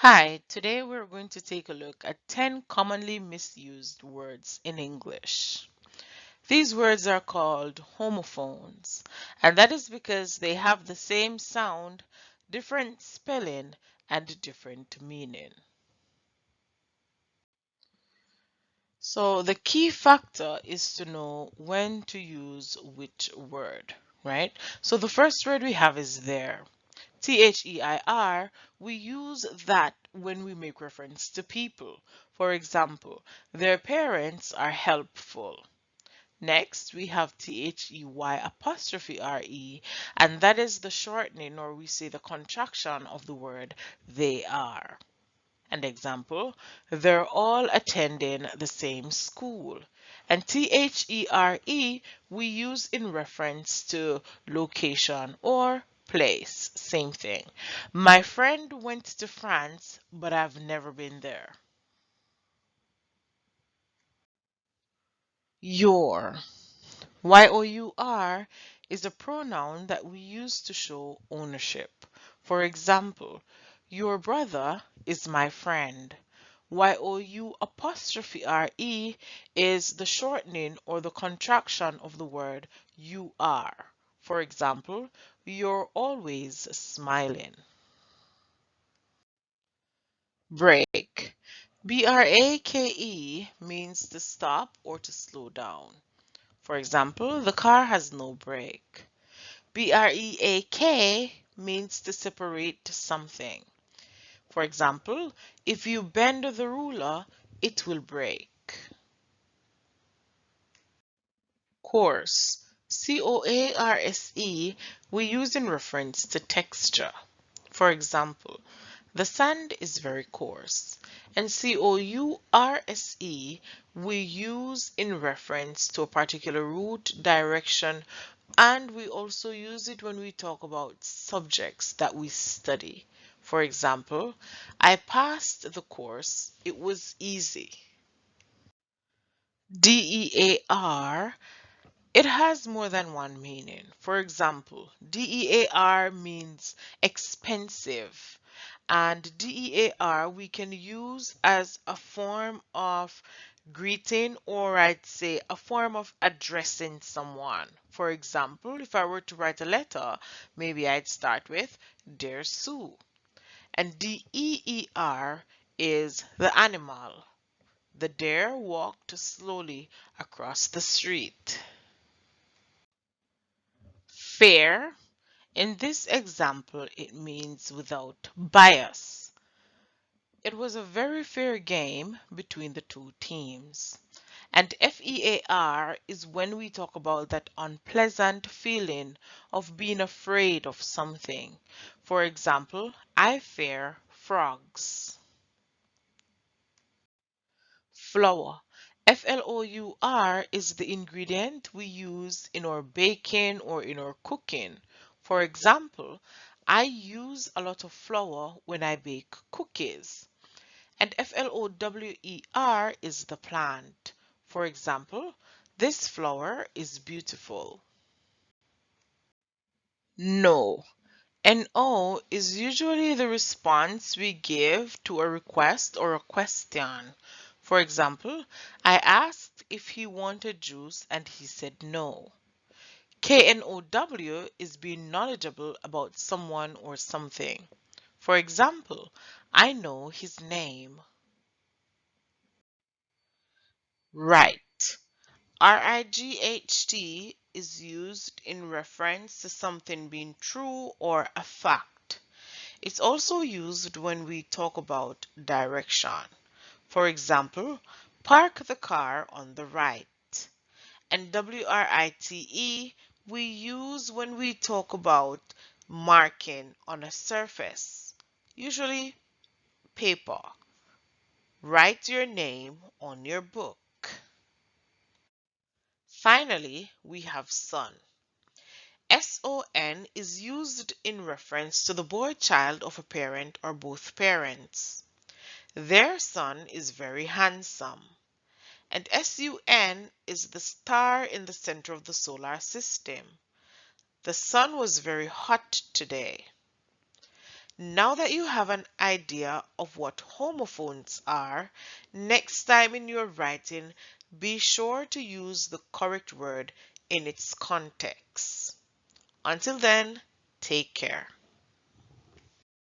Hi, today we're going to take a look at 10 commonly misused words in English. These words are called homophones, and that is because they have the same sound, different spelling, and different meaning. So the key factor is to know when to use which word, right? So the first word we have is there. Their, we use that when we make reference to people. For example, their parents are helpful. Next, we have they, and that is the shortening, or we say the contraction of the word they are. An example, they're all attending the same school. And THERE we use in reference to location or place. Same thing. My friend went to France, but I've never been there. Your. Your is a pronoun that we use to show ownership. For example, your brother is my friend. YOU''RE is the shortening or the contraction of the word you are. For example, you're always smiling. Break. BRAKE means to stop or to slow down. For example, the car has no brake. BREAK means to separate something. For example, if you bend the ruler, it will break. Coarse. COARSE we use in reference to texture. For example, the sand is very coarse. And COURSE we use in reference to a particular route, direction, and we also use it when we talk about subjects that we study. For example, I passed the course, it was easy. DEAR, it has more than one meaning. For example, DEAR means expensive, and DEAR we can use as a form of greeting, or I'd say a form of addressing someone. For example, if I were to write a letter, maybe I'd start with Dear Sue. And DEER is the animal. The deer walked slowly across the street. Fair. In this example, it means without bias. It was a very fair game between the two teams. And FEAR is when we talk about that unpleasant feeling of being afraid of something. For example, I fear frogs. Flour. FLOUR is the ingredient we use in our baking or in our cooking. For example, I use a lot of flour when I bake cookies. And FLOWER is the plant. For example, this flower is beautiful. No. NO is usually the response we give to a request or a question. For example, I asked if he wanted juice and he said no. KNOW is being knowledgeable about someone or something. For example, I know his name. Right. RIGHT is used in reference to something being true or a fact. It's also used when we talk about direction. For example, park the car on the right. And WRITE we use when we talk about marking on a surface, usually paper. Write your name on your book. Finally, we have son. SON is used in reference to the boy child of a parent or both parents. Their son is very handsome. And SUN is the star in the center of the solar system. The sun was very hot today. Now that you have an idea of what homophones are, next time in your writing, be sure to use the correct word in its context. Until then, take care.